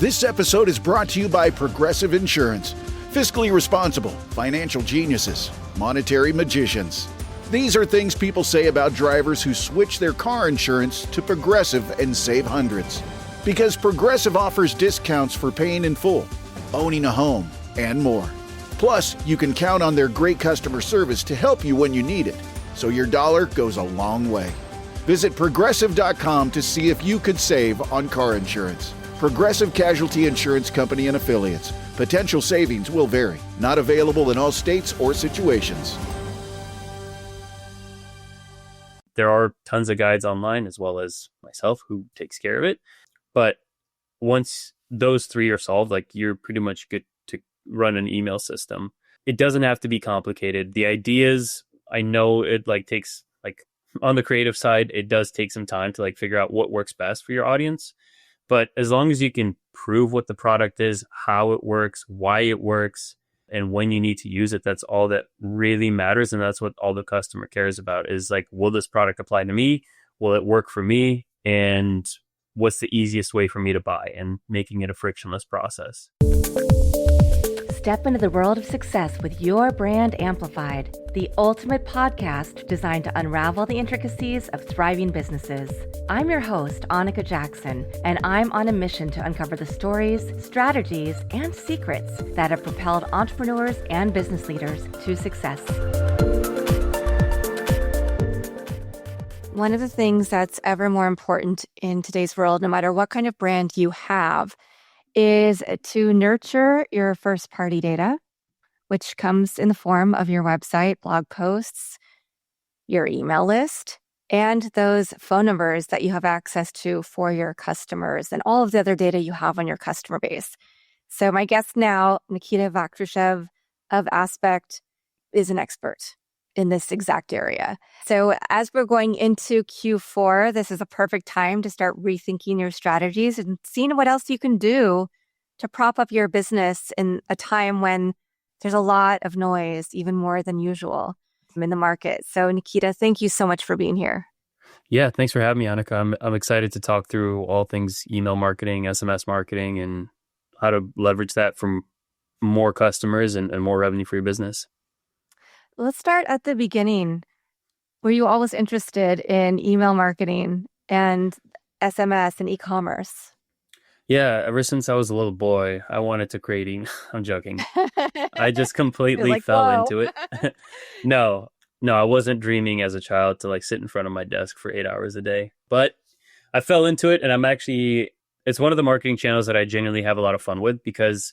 This episode is brought to you by Progressive Insurance. Fiscally responsible, financial geniuses, monetary magicians. These are things people say about drivers who switch their car insurance to Progressive and save hundreds. Because Progressive offers discounts for paying in full, owning a home, and more. Plus, you can count on their great customer service to help you when you need it, so your dollar goes a long way. Visit Progressive.com to see if you could save on car insurance. Progressive Casualty Insurance Company and Affiliates. Potential savings will vary. Not available in all states or situations. There are tons of guides online, as well as myself, who takes care of it. But once those three are solved, like, you're pretty much good to run an email system. It doesn't have to be complicated. The ideas, I know it takes, on the creative side, it does take some time to figure out what works best for your audience. But as long as you can prove what the product is, how it works, why it works, and when you need to use it, that's all that really matters. And that's what all the customer cares about is will this product apply to me? Will it work for me? And what's the easiest way for me to buy, and making it a frictionless process. Step into the world of success with your brand amplified, the ultimate podcast designed to unravel the intricacies of thriving businesses. I'm your host, Annika Jackson, and I'm on a mission to uncover the stories, strategies, and secrets that have propelled entrepreneurs and business leaders to success. One of the things that's ever more important in today's world, no matter what kind of brand you have, is to nurture your first-party data, which comes in the form of your website, blog posts, your email list, and those phone numbers that you have access to for your customers and all of the other data you have on your customer base. So my guest now, Nikita Vakhrushev of Aspect, is an expert in this exact area. So as we're going into Q4, this is a perfect time to start rethinking your strategies and seeing what else you can do to prop up your business in a time when there's a lot of noise, even more than usual in the market. So Nikita, thank you so much for being here. Yeah, thanks for having me, Annika. I'm excited to talk through all things email marketing, SMS marketing, and how to leverage that from more customers and more revenue for your business. Let's start at the beginning. Were you always interested in email marketing and SMS and e-commerce? Yeah, ever since I was a little boy, I wanted to create I'm joking. I just completely fell into it. No, I wasn't dreaming as a child to sit in front of my desk for 8 hours a day. But I fell into it, and it's one of the marketing channels that I genuinely have a lot of fun with, because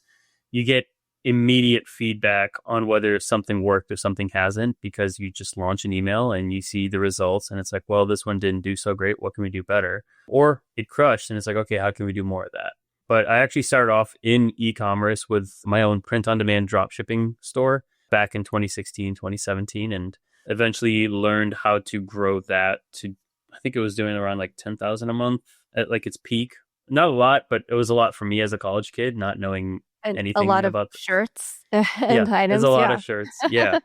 you get immediate feedback on whether something worked or something hasn't, because you just launch an email and you see the results and it's well, this one didn't do so great. What can we do better? Or it crushed and it's okay, how can we do more of that? But I actually started off in e-commerce with my own print-on-demand dropshipping store back in 2016, 2017, and eventually learned how to grow that to, I think it was doing around 10,000 a month at its peak. Not a lot, but it was a lot for me as a college kid, not knowing anything a lot about of shirts and items. There's a lot of shirts. Yeah.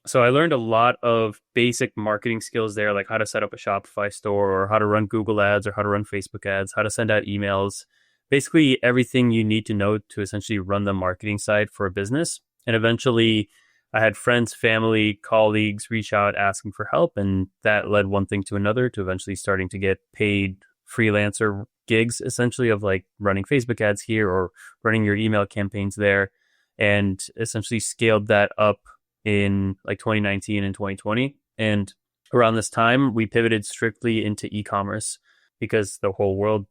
So I learned a lot of basic marketing skills there, like how to set up a Shopify store, or how to run Google ads, or how to run Facebook ads, how to send out emails, basically everything you need to know to essentially run the marketing side for a business. And eventually I had friends, family, colleagues reach out asking for help. And that led one thing to another, to eventually starting to get paid freelancer gigs, essentially, of running Facebook ads here or running your email campaigns there, and essentially scaled that up in 2019 and 2020. And around this time, we pivoted strictly into e-commerce, because the whole world,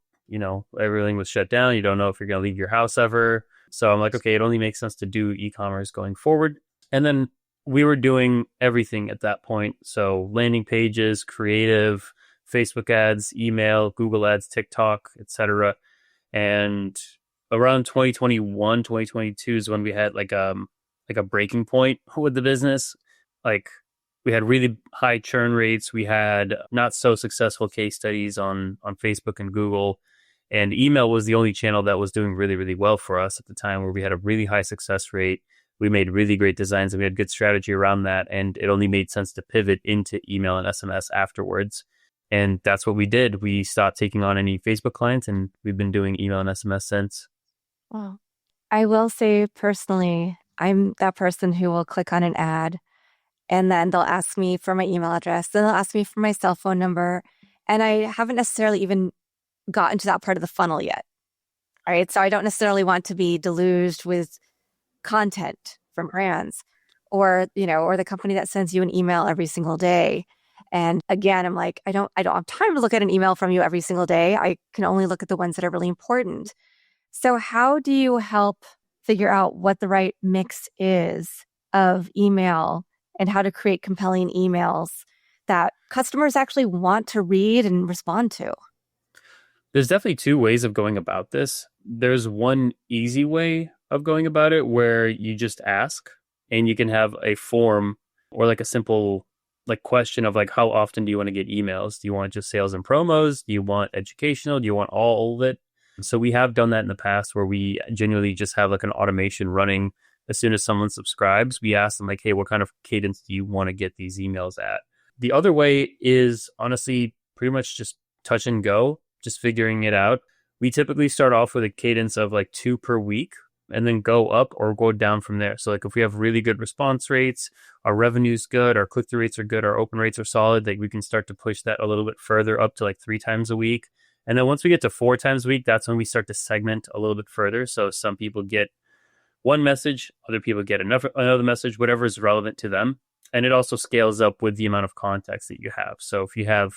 everything was shut down. You don't know if you're going to leave your house ever. So I'm okay, it only makes sense to do e-commerce going forward. And then we were doing everything at that point. So landing pages, creative, Facebook ads, email, Google ads, TikTok, etc. And around 2021, 2022 is when we had a breaking point with the business. We had really high churn rates. We had not so successful case studies on Facebook and Google. And email was the only channel that was doing really, really well for us at the time, where we had a really high success rate. We made really great designs and we had good strategy around that. And it only made sense to pivot into email and SMS afterwards. And that's what we did. We stopped taking on any Facebook clients, and we've been doing email and SMS since. Well, I will say personally, I'm that person who will click on an ad and then they'll ask me for my email address, then they'll ask me for my cell phone number. And I haven't necessarily even gotten to that part of the funnel yet. All right. So I don't necessarily want to be deluged with content from brands or, or the company that sends you an email every single day. And again, I'm like, I don't have time to look at an email from you every single day. I can only look at the ones that are really important. So how do you help figure out what the right mix is of email and how to create compelling emails that customers actually want to read and respond to? There's definitely two ways of going about this. There's one easy way of going about it where you just ask and you can have a form or like a simple like question of like, how often do you want to get emails? Do you want just sales and promos? Do you want educational? Do you want all of it? So we have done that in the past where we genuinely just have like an automation running. As soon as someone subscribes, we ask them like, hey, what kind of cadence do you want to get these emails at? The other way is honestly pretty much just touch and go, just figuring it out. We typically start off with a cadence of like 2 per week and then go up or go down from there. So like if we have really good response rates, our revenue's good, our click-through rates are good, our open rates are solid, like we can start to push that a little bit further up to like 3 times a week. And then once we get to 4 times a week, that's when we start to segment a little bit further. So some people get one message, other people get another message, whatever is relevant to them. And it also scales up with the amount of contacts that you have. So if you have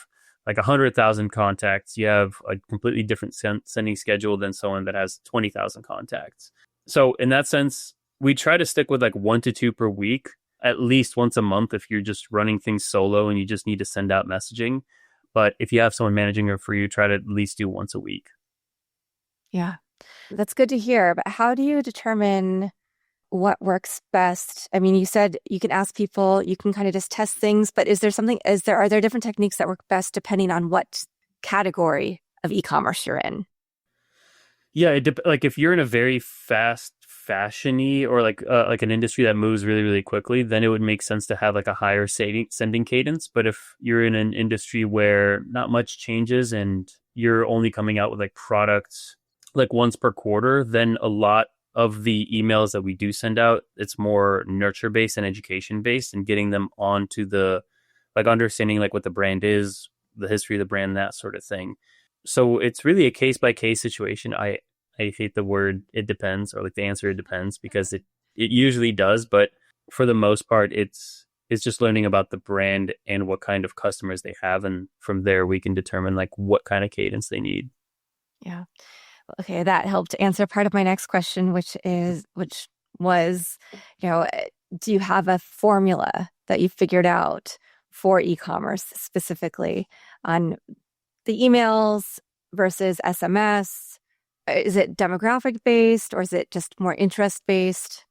like 100,000 contacts, you have a completely different sending schedule than someone that has 20,000 contacts. So in that sense, we try to stick with like 1 to 2 per week, at least once a month if you're just running things solo and you just need to send out messaging. But if you have someone managing it for you, try to at least do once a week. Yeah, that's good to hear. But how do you determine what works best? I mean, you said you can ask people, you can kind of just test things, but are there different techniques that work best depending on what category of e-commerce you're in? Yeah, like if you're in a very fast fashion-y or like an industry that moves really, really quickly, then it would make sense to have like a higher sending cadence. But if you're in an industry where not much changes and you're only coming out with like products like once per quarter, then a lot of the emails that we do send out, it's more nurture based and education based and getting them onto the like understanding like what the brand is, the history of the brand, that sort of thing. So it's really a case by case situation. I hate the word it depends or like the answer it depends because it usually does, but for the most part it's just learning about the brand and what kind of customers they have, and from there we can determine like what kind of cadence they need. Yeah. Okay, that helped answer part of my next question, which was, do you have a formula that you figured out for e-commerce specifically on the emails versus SMS? Is it demographic based or is it just more interest based?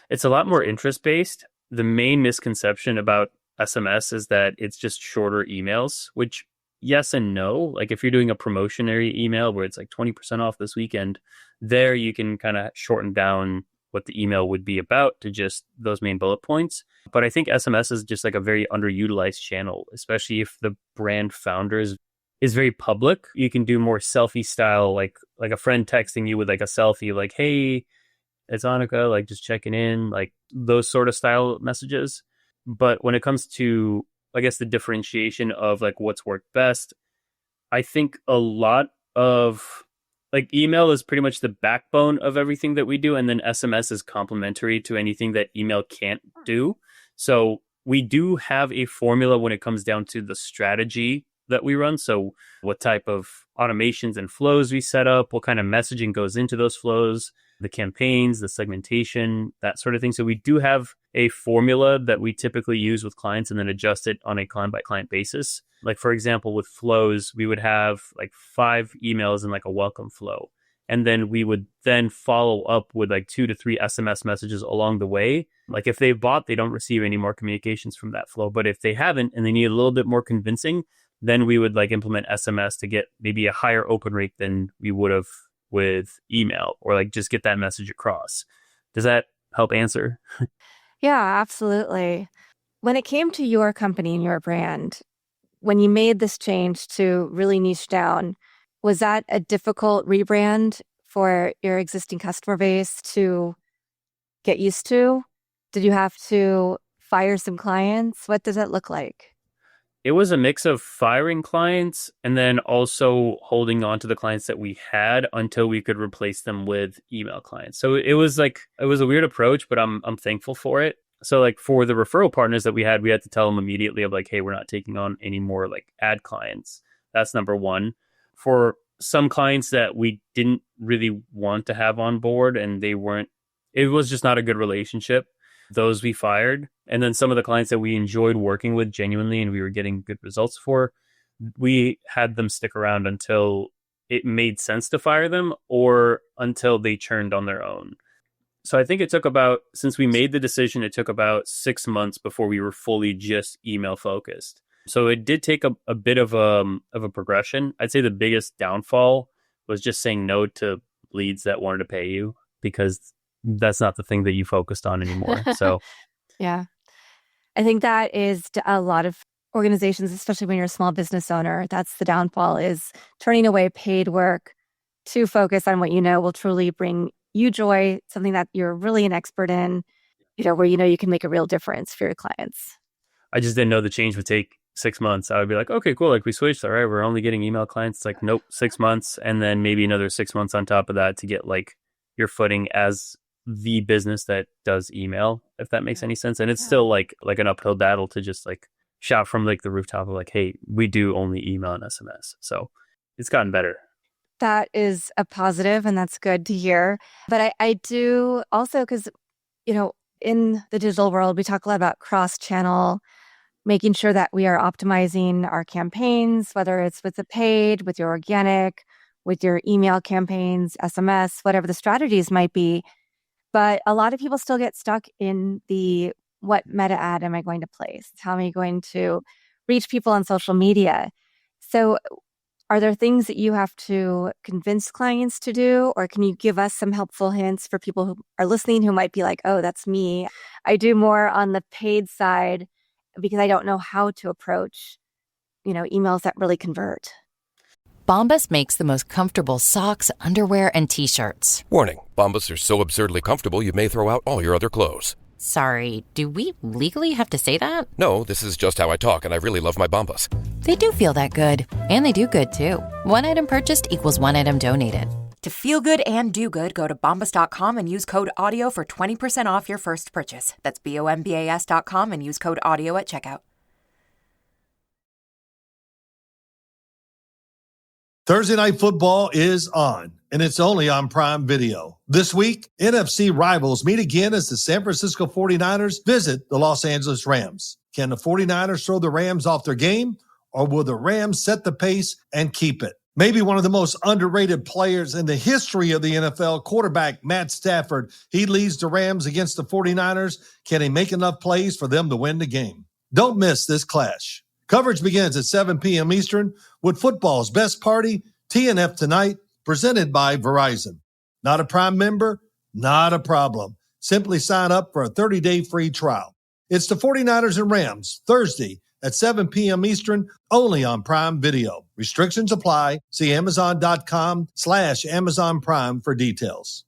It's a lot more interest based. The main misconception about SMS is that it's just shorter emails, which yes and no. Like if you're doing a promotionary email where it's like 20% off this weekend, there you can kind of shorten down what the email would be about to just those main bullet points. But I think SMS is just like a very underutilized channel, especially if the brand founder is very public. You can do more selfie style, like a friend texting you with like a selfie, like, hey, it's Annika, like just checking in, like those sort of style messages. But when it comes to, I guess, the differentiation of like what's worked best, I think a lot of like email is pretty much the backbone of everything that we do. And then SMS is complementary to anything that email can't do. So we do have a formula when it comes down to the strategy that we run. So what type of automations and flows we set up, what kind of messaging goes into those flows, the campaigns, the segmentation, that sort of thing. So we do have a formula that we typically use with clients and then adjust it on a client by client basis. Like for example, with flows, we would have like 5 emails in like a welcome flow. And then we would then follow up with like 2 to 3 SMS messages along the way. Like if they've bought, they don't receive any more communications from that flow. But if they haven't and they need a little bit more convincing, then we would like implement SMS to get maybe a higher open rate than we would have with email, or like just get that message across. Does that help answer? Yeah, absolutely. When it came to your company and your brand, when you made this change to really niche down, was that a difficult rebrand for your existing customer base to get used to? Did you have to fire some clients? What does that look like? It was a mix of firing clients and then also holding on to the clients that we had until we could replace them with email clients. So it was a weird approach, but I'm thankful for it. So like for the referral partners that we had to tell them immediately of like, hey, we're not taking on any more like ad clients. That's number one. For some clients that we didn't really want to have on board and it was just not a good relationship, those we fired. And then some of the clients that we enjoyed working with genuinely and we were getting good results for, we had them stick around until it made sense to fire them or until they churned on their own. So I think since we made the decision, it took about 6 months before we were fully just email focused. So it did take a bit of a progression. I'd say the biggest downfall was just saying no to leads that wanted to pay you, because that's not the thing that you focused on anymore. So yeah, I think that is a lot of organizations, especially when you're a small business owner. That's the downfall, is turning away paid work to focus on what you know will truly bring you joy, something that you're really an expert in, where you can make a real difference for your clients. I just didn't know the change would take 6 months. I would be like, okay, cool. Like we switched. All right, we're only getting email clients. It's like, nope, 6 months. And then maybe another 6 months on top of that to get like your footing as the business that does email, if that makes any sense. And it's still like an uphill battle to just like shout from like the rooftop of like, hey, we do only email and SMS. So it's gotten better. That is a positive, and that's good to hear. But I do also, because, in the digital world, we talk a lot about cross-channel, making sure that we are optimizing our campaigns, whether it's with the paid, with your organic, with your email campaigns, SMS, whatever the strategies might be. But a lot of people still get stuck in what meta ad am I going to place? How am I going to reach people on social media? So are there things that you have to convince clients to do, or can you give us some helpful hints for people who are listening who might be like, oh, that's me. I do more on the paid side because I don't know how to approach, emails that really convert. Bombas makes the most comfortable socks, underwear, and T-shirts. Warning, Bombas are so absurdly comfortable you may throw out all your other clothes. Sorry, do we legally have to say that? No, this is just how I talk, and I really love my Bombas. They do feel that good. And they do good, too. One item purchased equals one item donated. To feel good and do good, go to bombas.com and use code AUDIO for 20% off your first purchase. That's BOMBAS.com and use code AUDIO at checkout. Thursday Night Football is on, and it's only on Prime Video. This week, NFC rivals meet again as the San Francisco 49ers visit the Los Angeles Rams. Can the 49ers throw the Rams off their game, or will the Rams set the pace and keep it? Maybe one of the most underrated players in the history of the NFL, quarterback Matt Stafford. He leads the Rams against the 49ers. Can he make enough plays for them to win the game? Don't miss this clash. Coverage begins at 7 p.m. Eastern with football's best party, TNF Tonight, presented by Verizon. Not a Prime member? Not a problem. Simply sign up for a 30-day free trial. It's the 49ers and Rams, Thursday at 7 p.m. Eastern, only on Prime Video. Restrictions apply. See Amazon.com/Amazon Prime for details.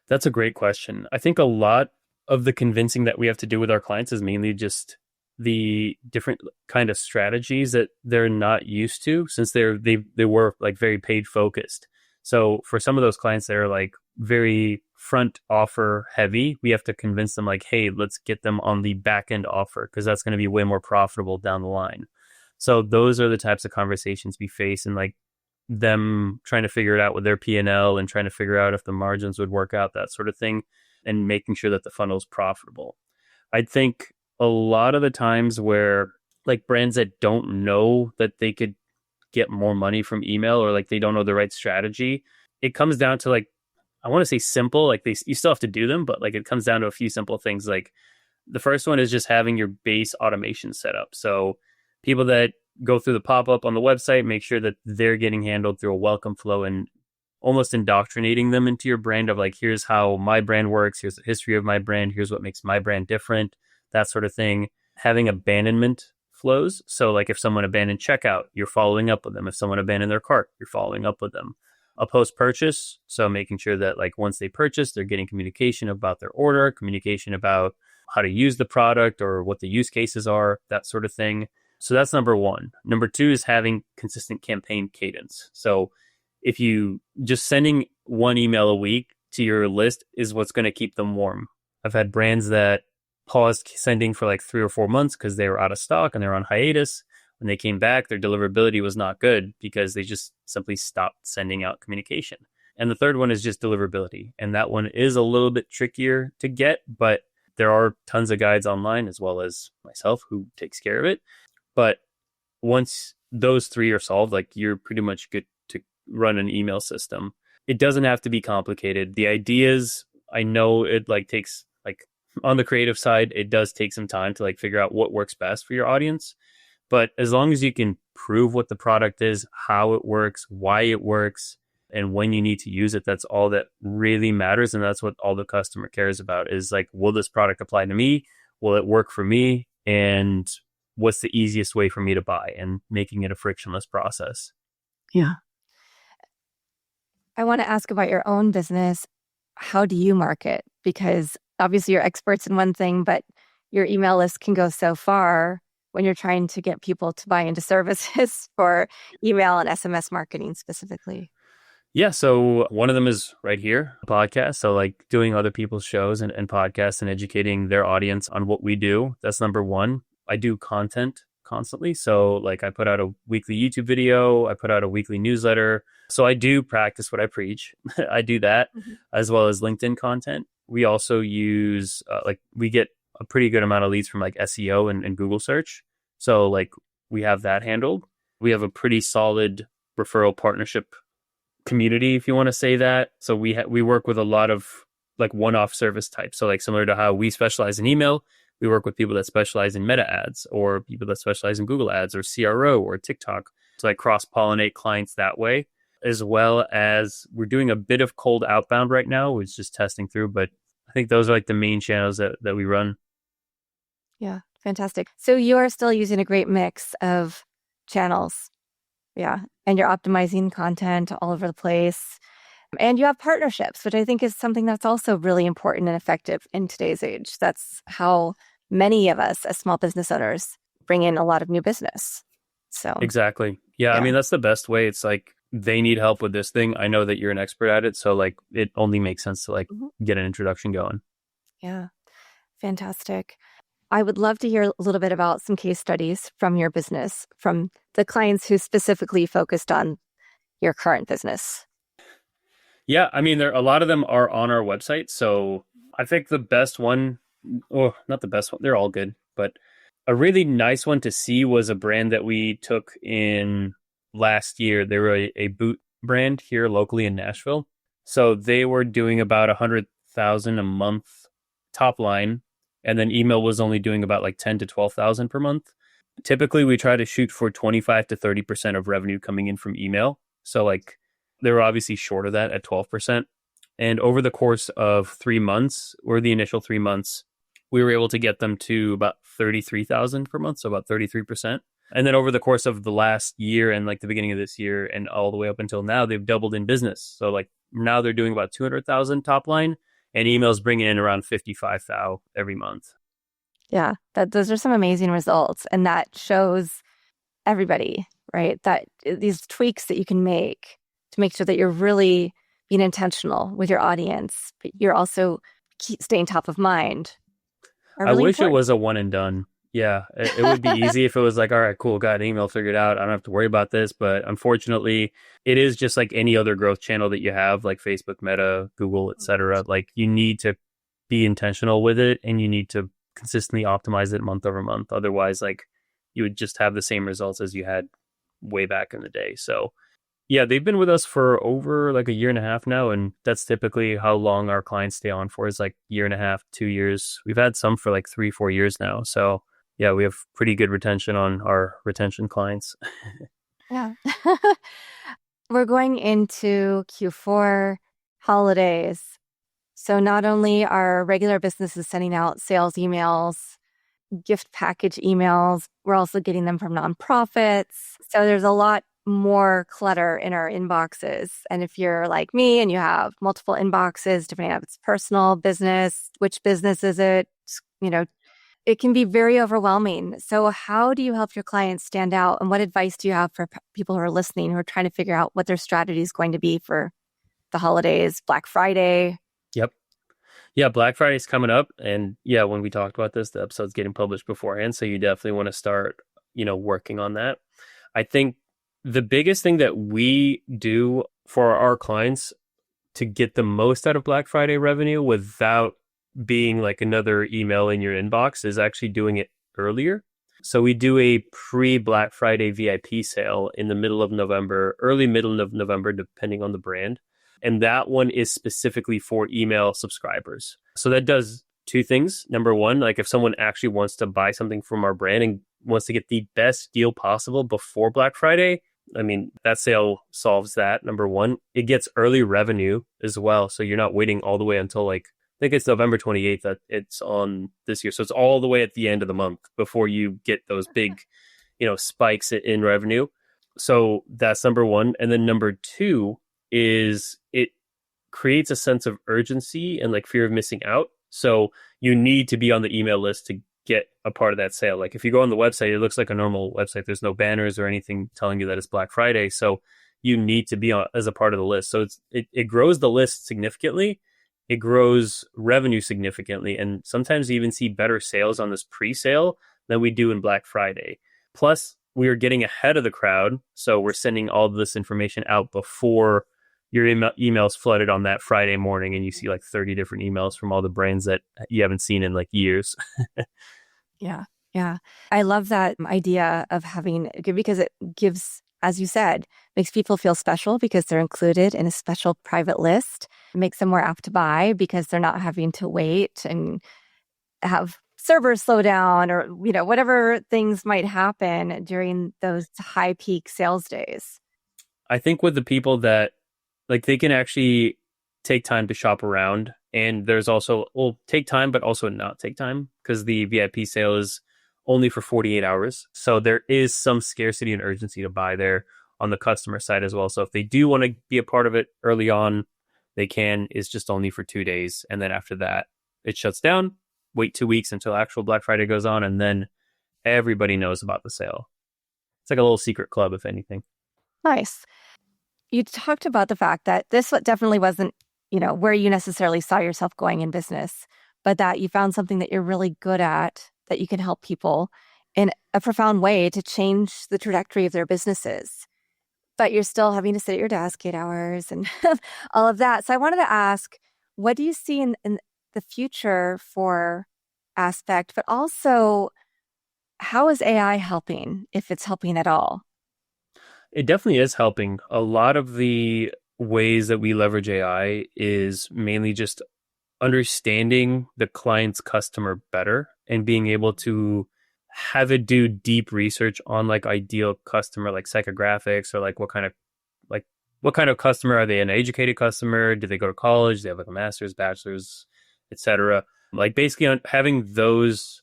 That's a great question. I think a lot of the convincing that we have to do with our clients is mainly just the different kind of strategies that they're not used to, since they were like very paid focused. So for some of those clients that are like very front offer heavy, we have to convince them like, hey, let's get them on the back end offer, because that's going to be way more profitable down the line. So those are the types of conversations we face, and like them trying to figure it out with their P&L and trying to figure out if the margins would work out, that sort of thing, and making sure that the funnel is profitable. I think a lot of the times where like brands that don't know that they could get more money from email, or like they don't know the right strategy, it comes down to like, I want to say simple, like you still have to do them, but like it comes down to a few simple things. Like the first one is just having your base automation set up. So people that go through the pop-up on the website, make sure that they're getting handled through a welcome flow, and almost indoctrinating them into your brand of like, here's how my brand works, here's the history of my brand, here's what makes my brand different, that sort of thing. Having abandonment flows. So like if someone abandoned checkout, you're following up with them. If someone abandoned their cart, you're following up with them. a post-purchase. So making sure that like once they purchase, they're getting communication about their order, communication about how to use the product or what the use cases are, that sort of thing. So that's number one. Number two is having consistent campaign cadence. So if you just sending one email a week to your list is what's going to keep them warm. I've had brands that paused sending for like 3 or 4 months because they were out of stock and they're on hiatus. When they came back, their deliverability was not good because they just simply stopped sending out communication. And the third one is just deliverability. And that one is a little bit trickier to get, but there are tons of guides online as well as myself who takes care of it. But once those three are solved, like you're pretty much good to run an email system. It doesn't have to be complicated. The ideas, I know it like takes like on the creative side, it does take some time to like figure out what works best for your audience. But as long as you can prove what the product is, how it works, why it works, and when you need to use it, that's all that really matters. And that's what all the customer cares about is like, will this product apply to me? Will it work for me? And what's the easiest way for me to buy, and making it a frictionless process. Yeah. I want to ask about your own business. How do you market? Because obviously you're experts in one thing, but your email list can go so far when you're trying to get people to buy into services for email and SMS marketing specifically. Yeah. So one of them is right here, a podcast. So like doing other people's shows and podcasts and educating their audience on what we do. That's number one. I do content constantly. So like I put out a weekly YouTube video, I put out a weekly newsletter. So I do practice what I preach. I do that as well as LinkedIn content. We also use we get a pretty good amount of leads from like SEO and Google search. So like we have that handled. We have a pretty solid referral partnership community, if you want to say that. So we work with a lot of like one-off service types. So like similar to how we specialize in email, we work with people that specialize in meta ads or people that specialize in Google ads or CRO or TikTok. So like cross-pollinate clients that way, as well as we're doing a bit of cold outbound right now. We're just testing through, but I think those are like the main channels that we run. Yeah, fantastic. So you are still using a great mix of channels. Yeah. And you're optimizing content all over the place. And you have partnerships, which I think is something that's also really important and effective in today's age. That's how many of us as small business owners bring in a lot of new business. So exactly. Yeah. I mean, that's the best way. It's like they need help with this thing. I know that you're an expert at it. So like it only makes sense to like get an introduction going. Yeah. Fantastic. I would love to hear a little bit about some case studies from your business, from the clients who specifically focused on your current business. Yeah, I mean, a lot of them are on our website. So I think the best one, or not the best one, they're all good, but a really nice one to see was a brand that we took in last year. They were a boot brand here locally in Nashville. So they were doing about 100,000 a month top line. And then email was only doing about like 10 to 12,000 per month. Typically, we try to shoot for 25 to 30% of revenue coming in from email. So like they were obviously short of that at 12%. And over the course of 3 months, or the initial 3 months, we were able to get them to about 33,000 per month. So about 33%. And then over the course of the last year and like the beginning of this year and all the way up until now, they've doubled in business. So like now they're doing about 200,000 top line. And emails bringing in around 55,000 every month. Yeah, those are some amazing results. And that shows everybody, right, that these tweaks that you can make to make sure that you're really being intentional with your audience, but you're also staying top of mind. I wish it was a one and done. Yeah, it would be easy if it was like, all right, cool, got an email figured out. I don't have to worry about this. But unfortunately, it is just like any other growth channel that you have, like Facebook, Meta, Google, etc. Like you need to be intentional with it and you need to consistently optimize it month over month. Otherwise, like you would just have the same results as you had way back in the day. So yeah, they've been with us for over like a year and a half now. And that's typically how long our clients stay on for, is like year and a half, 2 years. We've had some for like 3-4 years now. So yeah, we have pretty good retention on our retention clients. Yeah. We're going into Q4 holidays. So not only are regular businesses sending out sales emails, gift package emails, we're also getting them from nonprofits. So there's a lot more clutter in our inboxes. And if you're like me and you have multiple inboxes, depending on if it's personal, business, which business is it, you know, it can be very overwhelming. So how do you help your clients stand out? And what advice do you have for people who are listening, who are trying to figure out what their strategy is going to be for the holidays, Black Friday? Yep. Yeah, Black Friday's coming up. And yeah, when we talked about this, the episode's getting published beforehand. So you definitely want to start, working on that. I think the biggest thing that we do for our clients to get the most out of Black Friday revenue without being like another email in your inbox is actually doing it earlier. So we do a pre-Black Friday VIP sale in the middle of November, early middle of November, depending on the brand. And that one is specifically for email subscribers. So that does two things. Number one, like if someone actually wants to buy something from our brand and wants to get the best deal possible before Black Friday, I mean, that sale solves that. Number one, it gets early revenue as well. So you're not waiting all the way until I think it's November 28th that it's on this year. So it's all the way at the end of the month before you get those big, spikes in revenue. So that's number one. And then number two is it creates a sense of urgency and like fear of missing out. So you need to be on the email list to get a part of that sale. Like if you go on the website, it looks like a normal website. There's no banners or anything telling you that it's Black Friday. So you need to be on as a part of the list. So it grows the list significantly. It grows revenue significantly. And sometimes you even see better sales on this pre-sale than we do in Black Friday. Plus, we are getting ahead of the crowd. So we're sending all of this information out before your emails flooded on that Friday morning. And you see like 30 different emails from all the brands that you haven't seen in like years. Yeah. Yeah. I love that idea of having, because it gives, as you said, makes people feel special because they're included in a special private list. It makes them more apt to buy because they're not having to wait and have servers slow down or, whatever things might happen during those high peak sales days. I think with the people that like they can actually take time to shop around, and there's also, take time, but also not take time because the VIP sale is only for 48 hours. So there is some scarcity and urgency to buy there on the customer side as well. So if they do want to be a part of it early on, they can. It's just only for 2 days. And then after that, it shuts down. Wait 2 weeks until actual Black Friday goes on. And then everybody knows about the sale. It's like a little secret club, if anything. Nice. You talked about the fact that this definitely wasn't, where you necessarily saw yourself going in business, but that you found something that you're really good at, that you can help people in a profound way to change the trajectory of their businesses. But you're still having to sit at your desk 8 hours and all of that. So I wanted to ask, what do you see in the future for Aspect, but also how is AI helping, if it's helping at all? It definitely is helping. A lot of the ways that we leverage AI is mainly just understanding the client's customer better and being able to have it do deep research on like ideal customer, like psychographics, or like what kind of customer are they? An educated customer? Do they go to college? Do they have like a master's, bachelor's, etc. Like basically on having those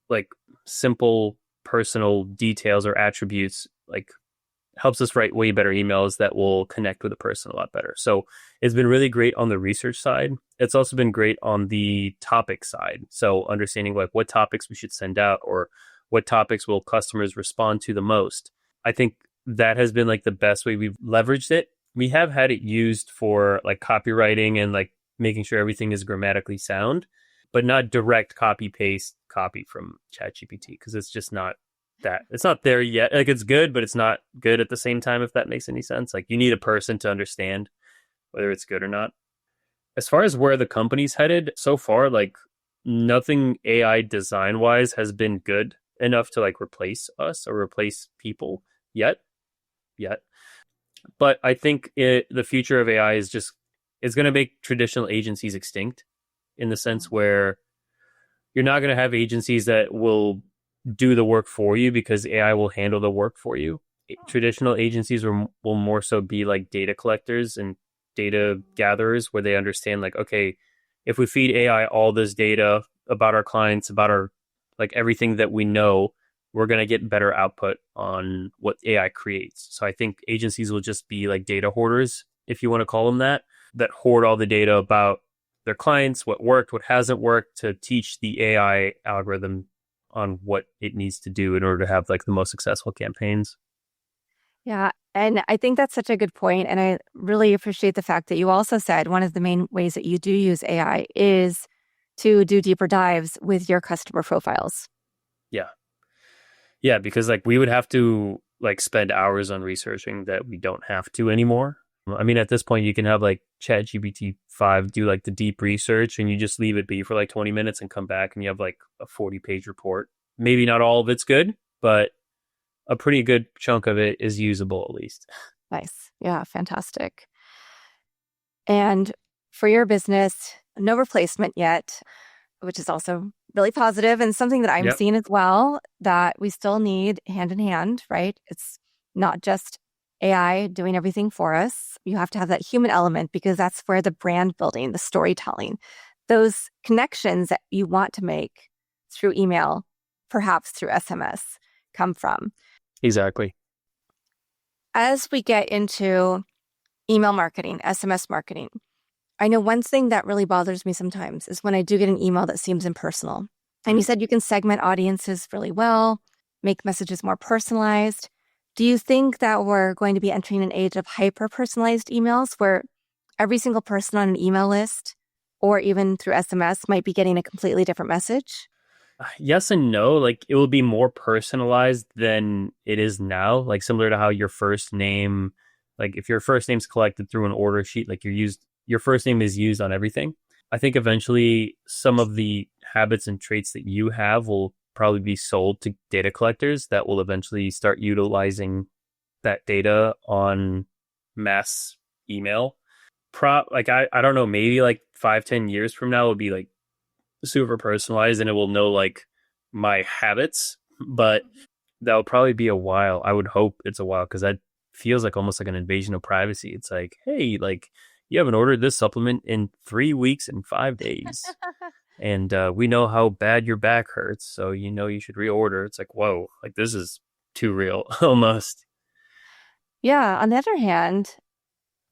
like simple personal details or attributes like helps us write way better emails that will connect with a person a lot better. So it's been really great on the research side. It's also been great on the topic side. So understanding like what topics we should send out or what topics will customers respond to the most. I think that has been like the best way we've leveraged it. We have had it used for like copywriting and like making sure everything is grammatically sound, but not direct copy paste copy from ChatGPT because it's just not that. It's not there yet. Like it's good, but it's not good at the same time, if that makes any sense. Like you need a person to understand whether it's good or not. As far as where the company's headed so far, like nothing AI design wise has been good enough to like replace us or replace people yet. But I think the future of AI is it's going to make traditional agencies extinct in the sense where you're not going to have agencies that will do the work for you because AI will handle the work for you. Traditional agencies will more so be like data collectors and data gatherers where they understand like, okay, if we feed AI all this data about our clients, about our like everything that we know, we're going to get better output on what AI creates. So I think agencies will just be like data hoarders, if you want to call them that hoard all the data about their clients, what worked, what hasn't worked, to teach the AI algorithm on what it needs to do in order to have like the most successful campaigns. Yeah. And I think that's such a good point. And I really appreciate the fact that you also said one of the main ways that you do use AI is to do deeper dives with your customer profiles. Yeah. Yeah, because like we would have to like spend hours on researching that we don't have to anymore. I mean, at this point, you can have like ChatGPT 5 do like the deep research and you just leave it be for like 20 minutes and come back and you have like a 40-page report. Maybe not all of it's good, but a pretty good chunk of it is usable at least. Nice. Yeah, fantastic. And for your business, no replacement yet, which is also really positive and something that I'm seeing as well, that we still need hand in hand, right? It's not just AI doing everything for us. You have to have that human element because that's where the brand building, the storytelling, those connections that you want to make through email, perhaps through SMS, come from. Exactly. As we get into email marketing, SMS marketing, I know one thing that really bothers me sometimes is when I do get an email that seems impersonal. And you said you can segment audiences really well, make messages more personalized. Do you think that we're going to be entering an age of hyper-personalized emails where every single person on an email list or even through SMS might be getting a completely different message? Yes and no. Like it will be more personalized than it is now. Like similar to how your first name, like if your first name's collected through an order sheet, like your first name is used on everything. I think eventually some of the habits and traits that you have will probably be sold to data collectors that will eventually start utilizing that data on mass email. I don't know, maybe like 5-10 years from now it'll be like super personalized and it will know like my habits, but that will probably be a while. I would hope it's a while because that feels like almost like an invasion of privacy. It's like, hey, like you haven't ordered this supplement in 3 weeks and 5 days. And we know how bad your back hurts, so you know you should reorder. It's like, whoa, like this is too real almost. Yeah. On the other hand,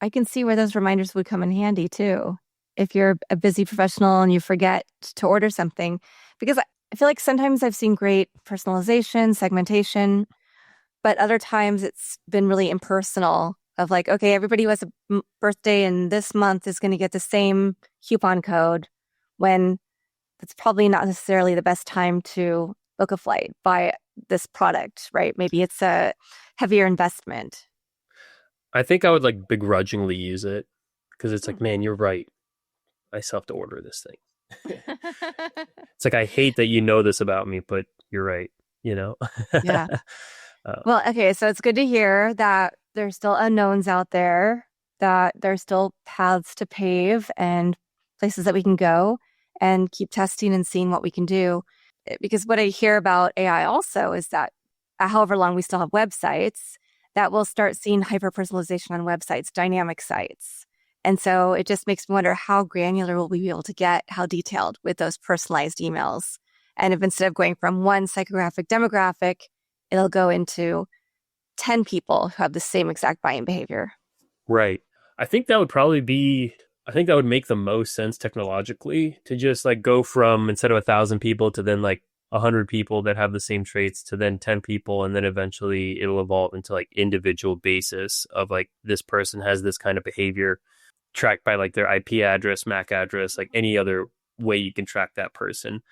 I can see where those reminders would come in handy too. If you're a busy professional and you forget to order something, because I feel like sometimes I've seen great personalization, segmentation, but other times it's been really impersonal of like, okay, everybody who has a birthday in this month is going to get the same coupon code when it's probably not necessarily the best time to book a flight, buy this product, right? Maybe it's a heavier investment. I think I would like begrudgingly use it because it's like, man, you're right. I still have to order this thing. It's like, I hate that you know this about me, but you're right, you know? Yeah. Well, okay. So it's good to hear that there's still unknowns out there, that there's still paths to pave and places that we can go and keep testing and seeing what we can do. Because what I hear about AI also is that however long we still have websites, that we'll start seeing hyper-personalization on websites, dynamic sites. And so it just makes me wonder how granular will we be able to get, how detailed with those personalized emails. And if instead of going from one psychographic demographic, it'll go into 10 people who have the same exact buying behavior. Right. I think that would make the most sense technologically to just like go from instead of 1,000 people to then like 100 people that have the same traits to then 10 people. And then eventually it'll evolve into like individual basis of like this person has this kind of behavior tracked by like their IP address, MAC address, like any other way you can track that person.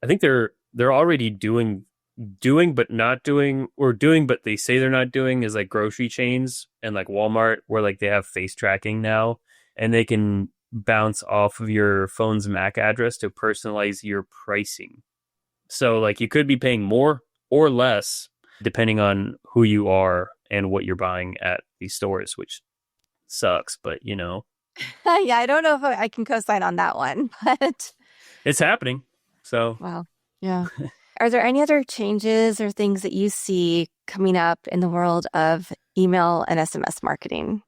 I think they're already doing but not doing, or doing but they say they're not doing, is like grocery chains and like Walmart where like they have face tracking now and they can bounce off of your phone's MAC address to personalize your pricing. So like you could be paying more or less depending on who you are and what you're buying at these stores, which sucks, but you know. Yeah, I don't know if I can co-sign on that one, but it's happening. So wow. Yeah. Are there any other changes or things that you see coming up in the world of email and SMS marketing?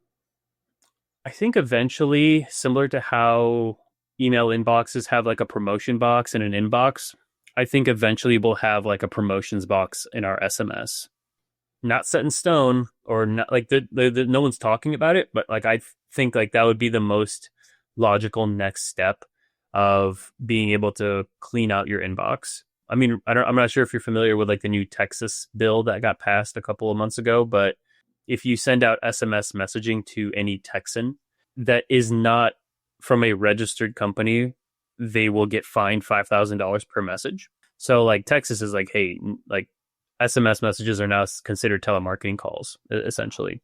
I think eventually, similar to how email inboxes have like a promotion box and an inbox, I think eventually we'll have like a promotions box in our SMS. Not set in stone, or not like no one's talking about it, but like I think like that would be the most logical next step of being able to clean out your inbox. I mean, I'm not sure if you're familiar with like the new Texas bill that got passed a couple of months ago, but if you send out SMS messaging to any Texan that is not from a registered company, they will get fined $5,000 per message. So like Texas is like, hey, like SMS messages are now considered telemarketing calls, essentially.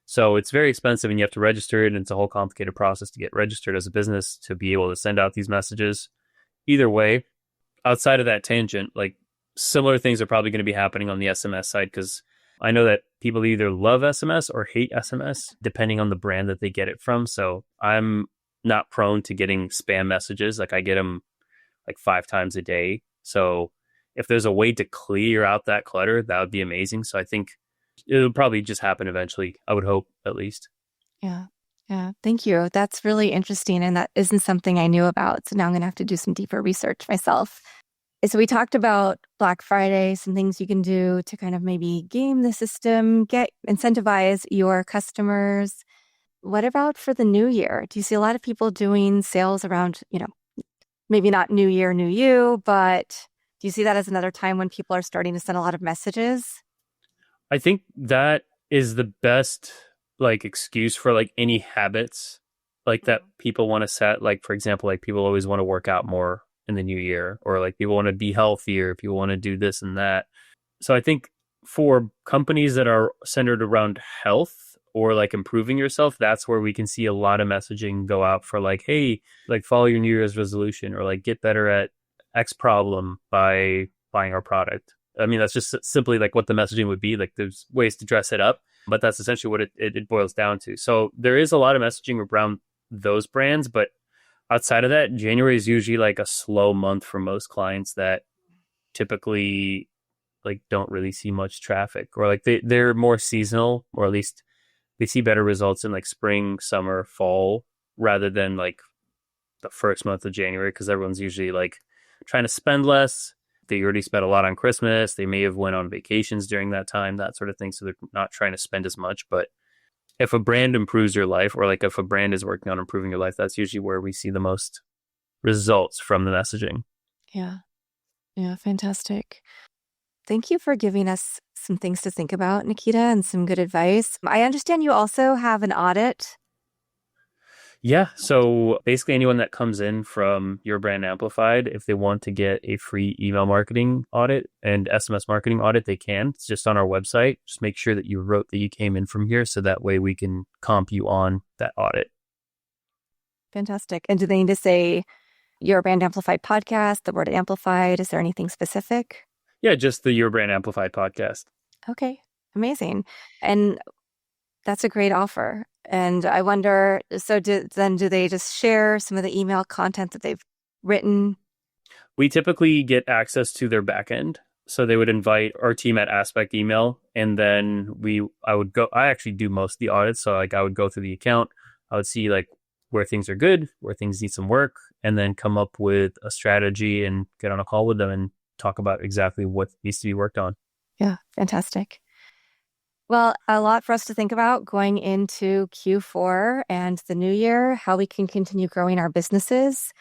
So it's very expensive and you have to register it. And it's a whole complicated process to get registered as a business to be able to send out these messages. Either way, outside of that tangent, like similar things are probably going to be happening on the SMS side, because I know that people either love SMS or hate SMS, depending on the brand that they get it from. So I'm not prone to getting spam messages. Like I get them like 5 times a day. So if there's a way to clear out that clutter, that would be amazing. So I think it'll probably just happen eventually. I would hope, at least. Yeah. Yeah. Thank you. That's really interesting. And that isn't something I knew about. So now I'm going to have to do some deeper research myself. So we talked about Black Friday, some things you can do to kind of maybe game the system, incentivize your customers. What about for the new year? Do you see a lot of people doing sales around, maybe not New Year, New You, but do you see that as another time when people are starting to send a lot of messages? I think that is the best like excuse for like any habits like that people want to set. Like, for example, like people always want to work out more in the new year, or like people want to be healthier, people want to do this and that. So I think for companies that are centered around health or like improving yourself, that's where we can see a lot of messaging go out for like, hey, like follow your New Year's resolution, or like get better at X problem by buying our product. I mean, that's just simply like what the messaging would be. Like there's ways to dress it up, but that's essentially what it boils down to. So there is a lot of messaging around those brands, but outside of that, January is usually like a slow month for most clients that typically like don't really see much traffic, or like they're more seasonal, or at least they see better results in like spring, summer, fall, rather than like the first month of January, because everyone's usually like trying to spend less. They already spent a lot on Christmas. They may have went on vacations during that time, that sort of thing. So they're not trying to spend as much. But if a brand improves your life, or like if a brand is working on improving your life, that's usually where we see the most results from the messaging. Yeah. Yeah. Fantastic. Thank you for giving us some things to think about, Nikita, and some good advice. I understand you also have an audit. Yeah. So basically anyone that comes in from Your Brand Amplified, if they want to get a free email marketing audit and SMS marketing audit, they can. It's just on our website. Just make sure that you wrote that you came in from here, so that way we can comp you on that audit. Fantastic. And do they need to say Your Brand Amplified podcast, the word amplified? Is there anything specific? Yeah, just the Your Brand Amplified podcast. Okay. Amazing. And that's a great offer. And I wonder, so do they just share some of the email content that they've written? We typically get access to their backend. So they would invite our team at Aspect Email, and then I actually do most of the audits. So like I would go through the account, I would see like where things are good, where things need some work, and then come up with a strategy and get on a call with them and talk about exactly what needs to be worked on. Yeah, fantastic. Well, a lot for us to think about going into Q4 and the new year, how we can continue growing our businesses,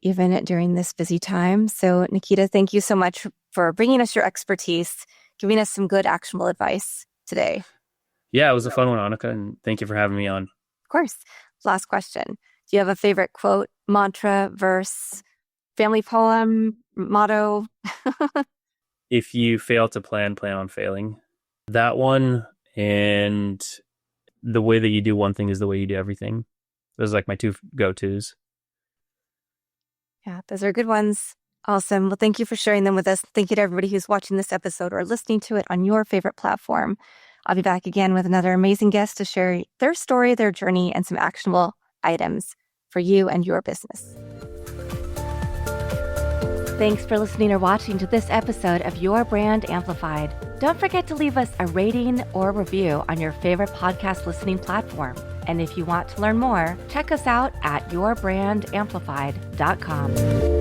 even during this busy time. So, Nikita, thank you so much for bringing us your expertise, giving us some good actionable advice today. Yeah, it was a fun one, Annika, and thank you for having me on. Of course. Last question. Do you have a favorite quote, mantra, verse, family poem, motto? If you fail to plan on failing. That one, and the way that you do one thing is the way you do everything. Those are like my 2 go-tos. Yeah, those are good ones. Awesome. Well, thank you for sharing them with us. Thank you to everybody who's watching this episode or listening to it on your favorite platform. I'll be back again with another amazing guest to share their story, their journey, and some actionable items for you and your business. Thanks for listening or watching to this episode of Your Brand Amplified. Don't forget to leave us a rating or review on your favorite podcast listening platform. And if you want to learn more, check us out at yourbrandamplified.com.